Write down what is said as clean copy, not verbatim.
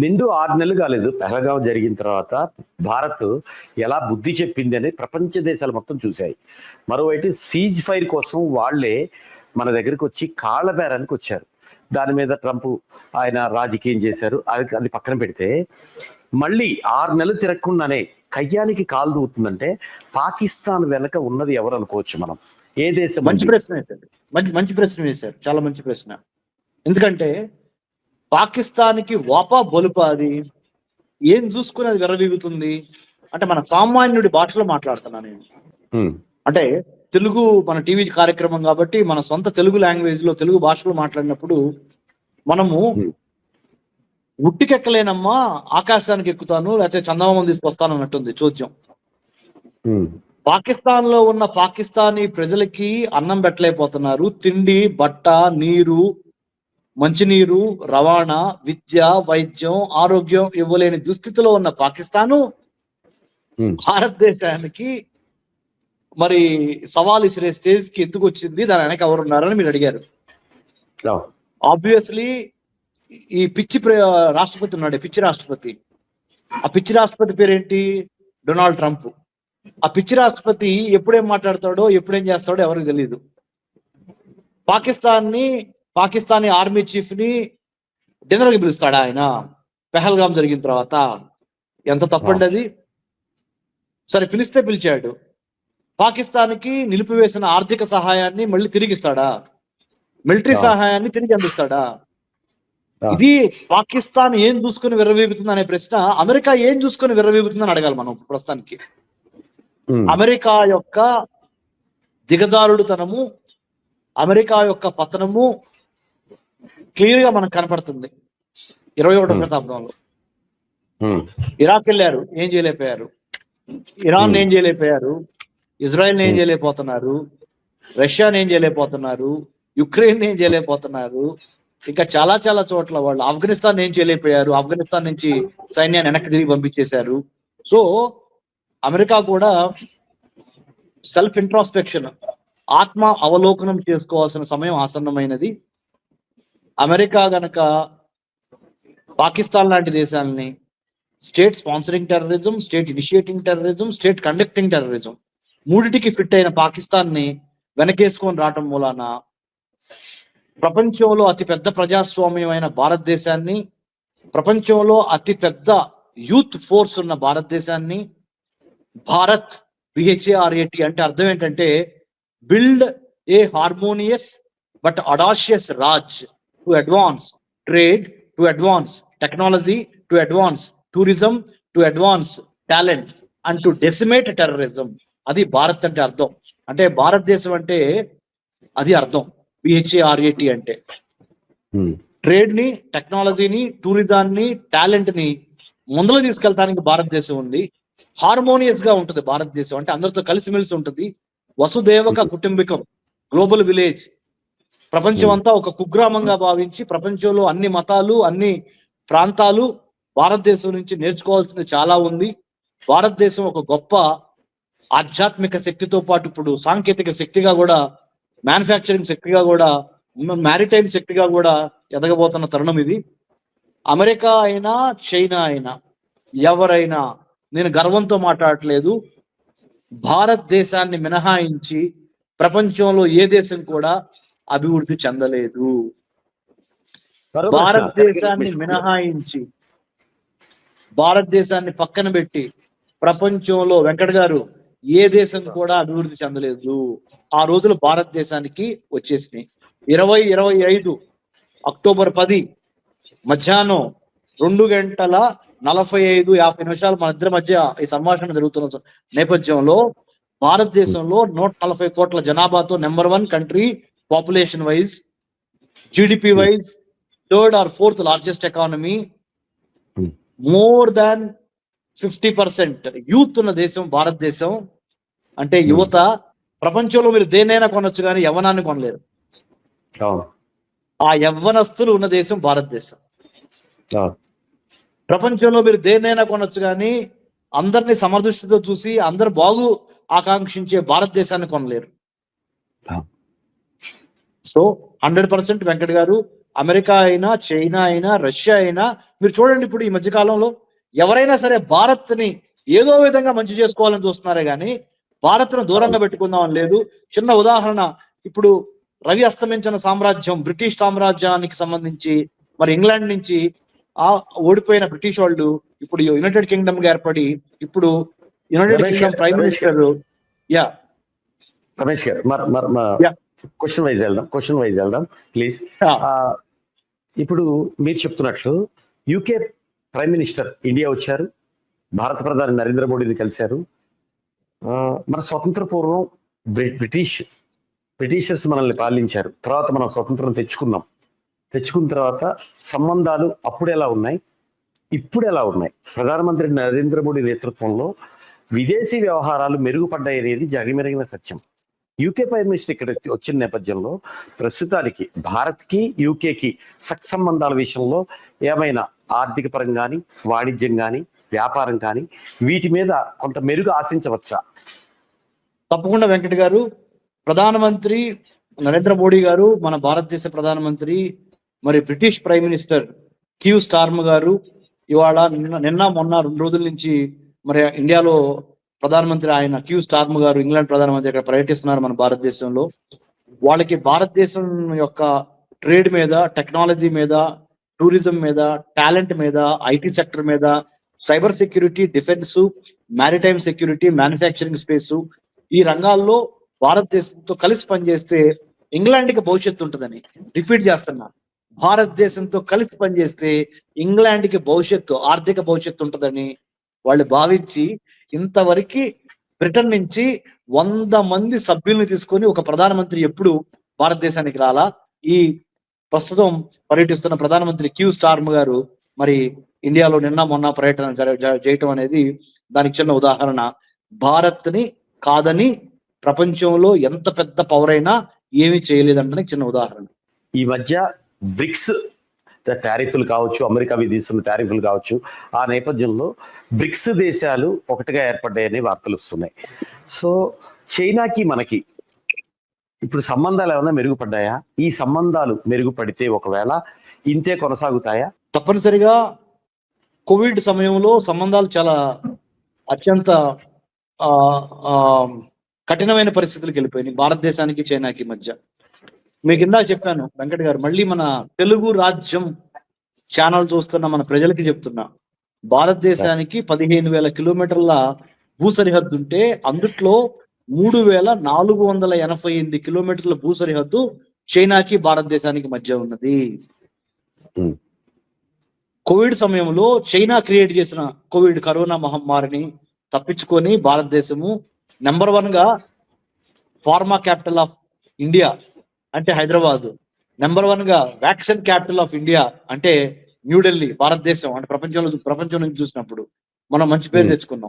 నిండు 6 నెలలు కాలేదు పెహల్గాం జరిగిన తర్వాత భారత్ ఎలా బుద్ధి చెప్పింది అని ప్రపంచ దేశాలు మొత్తం చూశాయి. మరోవైపు సీజ్ ఫైర్ కోసం వాళ్ళే మన దగ్గరికి వచ్చి కాళ్ళ బేరానికి వచ్చారు. దాని మీద ట్రంప్ ఆయన రాజకీయం చేశారు. అది పక్కన పెడితే మళ్ళీ 6 నెలలు తిరగకుండానే కయ్యానికి కాలు దూవుతుందంటే పాకిస్తాన్ వెనక ఉన్నది ఎవరు అనుకోవచ్చు మనం? ఏ దేశం? మంచి ప్రశ్న వేశారు, మంచి ప్రశ్న వేశారు, చాలా మంచి ప్రశ్న. ఎందుకంటే పాకిస్తాన్కి వాపా బొలుపా అది ఏం చూసుకుని అది విర్రవీగుతుంది అంటే మన సామాన్యుడి భాషలో మాట్లాడుతున్నా నేను. అంటే తెలుగు మన టీవీ కార్యక్రమం కాబట్టి మన సొంత తెలుగు లాంగ్వేజ్ లో తెలుగు భాషలో మాట్లాడినప్పుడు మనము ఉట్టికెక్కలేనమ్మా ఆకాశానికి ఎక్కుతాను లేకపోతే చందమామం తీసుకొస్తాను అన్నట్టుంది చోద్యం. పాకిస్తాన్ లో ఉన్న పాకిస్తానీ ప్రజలకి అన్నం పెట్టలేకపోతున్నారు. తిండి, బట్ట, నీరు, మంచినీరు, రవాణా, విద్య, వైద్యం, ఆరోగ్యం ఇవ్వలేని దుస్థితిలో ఉన్న పాకిస్తాను భారతదేశానికి మరి సవాల్ ఇసిరే స్టేజ్ కి ఎందుకు వచ్చింది, దాని వెనక ఎవరున్నారని మీరు అడిగారు. ఆబ్వియస్లీ ఈ పిచ్చి రాష్ట్రపతి ఉన్నాడు, పిచ్చి రాష్ట్రపతి. ఆ పిచ్చి రాష్ట్రపతి పేరేంటి? Donald Trump. ఆ పిచ్చి రాష్ట్రపతి ఎప్పుడేం మాట్లాడతాడో ఎప్పుడేం చేస్తాడో ఎవరికి తెలియదు. పాకిస్తానీ ఆర్మీ చీఫ్ ని డిన్నర్కి పిలుస్తాడా ఆయన పెహల్గాం జరిగిన తర్వాత? ఎంత తప్పండి అది. సరే పిలిస్తే పిలిచాడు. పాకిస్తాన్కి నిలిపివేసిన ఆర్థిక సహాయాన్ని మళ్ళీ తిరిగిస్తాడా? మిలిటరీ సహాయాన్ని తిరిగి అందిస్తాడా? ఇది పాకిస్తాన్ ఏం చూసుకుని విర్రవీగుతుంది అనే ప్రశ్న అమెరికా ఏం చూసుకుని విర్రవీగుతుందని అడగాలి మనం ప్రస్తుతానికి. అమెరికా యొక్క దిగజారుడుతనము, అమెరికా యొక్క పతనము క్లియర్ గా మనకు కనపడుతుంది 21వ శతాబ్దంలో. ఇరాక్ వెళ్ళారు, ఏం చేయలేకపోయారు. ఇరాన్ ఏం చేయలేకపోయారు. ఇజ్రాయెల్ ఏం చేయలేకపోతున్నారు. రష్యాని ఏం చేయలేకపోతున్నారు. యుక్రెయిన్ ఏం చేయలేకపోతున్నారు. ఇంకా చాలా చాలా చోట్ల వాళ్ళు ఆఫ్ఘనిస్తాన్ ఏం చేయలేకపోయారు. ఆఫ్ఘనిస్తాన్ నుంచి సైన్యాన్ని వెనక్కి తిరిగి పంపించేశారు. సో అమెరికా కూడా సెల్ఫ్ ఇంట్రాస్పెక్షన్, ఆత్మ అవలోకనం చేసుకోవాల్సిన సమయం ఆసన్నమైనది. అమెరికా గనక పాకిస్తాన్ లాంటి దేశాలని state sponsoring terrorism, state initiating terrorism, state conducting terrorism మూడిటికి ఫిట్ అయిన పాకిస్తాన్ని వెనకేసుకొని రావటం మూలాన ప్రపంచంలో అతిపెద్ద ప్రజాస్వామ్యమైన భారతదేశాన్ని, ప్రపంచంలో అతిపెద్ద యూత్ ఫోర్స్ ఉన్న భారతదేశాన్ని, భారత్ BHARAT అంటే అర్థం ఏంటంటే build a harmonious but audacious Raj to advance trade, to advance technology, to advance tourism, to advance talent and to decimate terrorism. అది భారత్ అంటే అర్థం. అంటే భారతదేశం అంటే అది అర్థం. BHARAT అంటే ట్రేడ్ ని, టెక్నాలజీని, టూరిజాన్ని, టాలెంట్ ని ముందుకు తీసుకెళ్తానికి భారతదేశం ఉంది. హార్మోనియస్ గా ఉంటుంది భారతదేశం అంటే అందరితో కలిసిమెలిసి ఉంటుంది. వసుదేవక కుటుంబికం, గ్లోబల్ విలేజ్. ప్రపంచం అంతా ఒక కుగ్రామంగా భావించి ప్రపంచంలో అన్ని మతాలు, అన్ని ప్రాంతాలు భారతదేశం నుంచి నేర్చుకోవాల్సింది చాలా ఉంది. భారతదేశం ఒక గొప్ప ఆధ్యాత్మిక శక్తితో పాటు ఇప్పుడు సాంకేతిక శక్తిగా కూడా, మ్యానుఫ్యాక్చరింగ్ శక్తిగా కూడా, మ్యారిటైమ్ శక్తిగా కూడా ఎదగబోతున్న తరుణం ఇది. అమెరికా అయినా చైనా అయినా ఎవరైనా, నేను గర్వంతో మాట్లాడట్లేదు, భారతదేశాన్ని మినహాయించి ప్రపంచంలో ఏ దేశం కూడా అభివృద్ధి చెందలేదు. భారతదేశాన్ని మినహాయించి, భారతదేశాన్ని పక్కన పెట్టి ప్రపంచంలో వెంకట్ గారు ఏ దేశం కూడా అభివృద్ధి చెందలేదు. ఆ రోజులు భారతదేశానికి వచ్చేసినాయి. 2025 అక్టోబర్ 10 మధ్యాహ్నం 2:45-50 మన ఇద్దరి మధ్య ఈ సంభాషణ జరుగుతున్న నేపథ్యంలో భారతదేశంలో 140 కోట్ల జనాభాతో number 1 country, population wise, GDP wise 3rd or 4th largest economy, more than 50% youth ఉన్న దేశం భారతదేశం. అంటే యువత, ప్రపంచంలో మీరు దేన్నైనా కొనొచ్చు కానీ యవ్వనాన్ని కొనలేరు. ఆ యవ్వనస్తులు ఉన్న దేశం భారతదేశం. ప్రపంచంలో మీరు దేన్నైనా కొనొచ్చు కానీ అందరినీ సమదృష్టితో చూసి అందరు బాగు ఆకాంక్షించే భారతదేశాన్ని కొనలేరు. సో 100% వెంకట్ గారు అమెరికా అయినా, చైనా అయినా, రష్యా అయినా, మీరు చూడండి ఇప్పుడు ఈ మధ్య కాలంలో ఎవరైనా సరే భారత్ ని ఏదో విధంగా మంచి చేసుకోవాలని చూస్తున్నారే కానీ భారత్ను దూరంగా పెట్టుకుందామని లేదు. చిన్న ఉదాహరణ, ఇప్పుడు రవి అస్తమించిన సామ్రాజ్యం బ్రిటిష్ సామ్రాజ్యానికి సంబంధించి మరి ఇంగ్లాండ్ నుంచి ఆ ఓడిపోయిన బ్రిటిష్ వాళ్ళు ఇప్పుడు యునైటెడ్ కింగ్డమ్ గా ఏర్పడి ఇప్పుడు యునైటెడ్ రమేష్ కింగ్డమ్ గారు, prime Ramesh minister yeah Ramesh గారు యా క్వశ్చన్ వైజ్ వెళ్దాం ప్లీజ్. ఇప్పుడు మీరు చెప్తున్నట్లు యూకే ప్రైమ్ మినిస్టర్ ఇండియా వచ్చారు, భారత ప్రధాని నరేంద్ర మోడీని కలిశారు. మన స్వతంత్ర పూర్వం బ్రిటిషర్స్ మనల్ని పాలించారు, తర్వాత మనం స్వతంత్రం తెచ్చుకున్న తర్వాత సంబంధాలు అప్పుడు ఎలా ఉన్నాయి, ఇప్పుడు ఎలా ఉన్నాయి? ప్రధానమంత్రి నరేంద్ర మోడీ నేతృత్వంలో విదేశీ వ్యవహారాలు మెరుగుపడ్డాయి అనేది జగమెరిగిన సత్యం. యూకే ప్రైమ్ మినిస్టర్ ఇక్కడ వచ్చిన నేపథ్యంలో ప్రస్తుతానికి భారత్కి యూకేకి సత్సంబంధాల విషయంలో ఏమైనా ఆర్థిక పరంగా కానీ, వాణిజ్యం కానీ, వ్యాపారం కానీ వీటి మీద కొంత మెరుగు ఆశించవచ్చా? తప్పకుండా వెంకట్ గారు. ప్రధానమంత్రి నరేంద్ర మోడీ గారు, మన భారతదేశ ప్రధానమంత్రి మరి British prime minister Keir Starmer గారు ఇవాళ నిన్న మొన్న 2 రోజుల నుంచి మరి ఇండియాలో ప్రధానమంత్రి ఆయన క్యూ స్టార్మ్ గారు ఇంగ్లాండ్ ప్రధానమంత్రి ఇక్కడ పర్యటిస్తున్నారు మన భారతదేశంలో. వాళ్ళకి భారతదేశం యొక్క ట్రేడ్ మీద, టెక్నాలజీ మీద, టూరిజం మీద, టాలెంట్ మీద, ఐటీ సెక్టర్ మీద, cyber security, defence, maritime security, manufacturing space ఈ రంగాల్లో భారతదేశంతో కలిసి పనిచేస్తే ఇంగ్లాండ్కి భవిష్యత్తు ఉంటుందని రిపీట్ చేస్తున్నా. భారతదేశంతో కలిసి పనిచేస్తే ఇంగ్లాండ్కి భవిష్యత్తు, ఆర్థిక భవిష్యత్తు ఉంటుందని వాళ్ళు భావించి ఇంతవరకు బ్రిటన్ నుంచి 100 మంది సభ్యుల్ని తీసుకొని ఒక ప్రధానమంత్రి ఎప్పుడు భారతదేశానికి రాలా. ఈ ప్రస్తుతం పర్యటిస్తున్న ప్రధానమంత్రి క్యూ స్టార్మ్ గారు మరి ఇండియాలో నిన్న మొన్న పర్యటన చేయటం అనేది దానికి చిన్న ఉదాహరణ. భారత్ ని కాదని ప్రపంచంలో ఎంత పెద్ద పవర్ అయినా ఏమీ చేయలేదంటే చిన్న ఉదాహరణ. ఈ మధ్య బ్రిక్స్ టారిఫ్లు కావచ్చు, అమెరికా విధిస్తున్న టారిఫ్లు కావచ్చు, ఆ నేపథ్యంలో బ్రిక్స్ దేశాలు ఒకటిగా ఏర్పడ్డాయని వార్తలు వస్తున్నాయి. సో చైనాకి మనకి ఇప్పుడు సంబంధాలు ఏమైనా మెరుగుపడ్డాయా? ఈ సంబంధాలు మెరుగుపడితే ఒకవేళ ఇంతే కొనసాగుతాయా? తప్పనిసరిగా కోవిడ్ సమయంలో సంబంధాలు చాలా అత్యంత కఠినమైన పరిస్థితులకు వెళ్ళిపోయినాయి భారతదేశానికి చైనాకి మధ్య. మీకు ఇందాక చెప్పాను వెంకట్ గారు, మళ్ళీ మన తెలుగు రాజ్యం ఛానల్ చూస్తున్న మన ప్రజలకి చెప్తున్నా, భారతదేశానికి 15,000 కిలోమీటర్ల భూ సరిహద్దు ఉంటే అందుట్లో 3,488 కిలోమీటర్ల భూ సరిహద్దు చైనాకి భారతదేశానికి మధ్య ఉన్నది. కోవిడ్ సమయంలో చైనా క్రియేట్ చేసిన కరోనా మహమ్మారిని తప్పించుకొని భారతదేశము నెంబర్ 1 గా ఫార్మా క్యాపిటల్ ఆఫ్ ఇండియా అంటే హైదరాబాద్, నెంబర్ 1 గా వ్యాక్సిన్ క్యాపిటల్ ఆఫ్ ఇండియా అంటే న్యూఢిల్లీ, భారతదేశం అంటే ప్రపంచం నుంచి చూసినప్పుడు మనం మంచి పేరు తెచ్చుకున్నాం.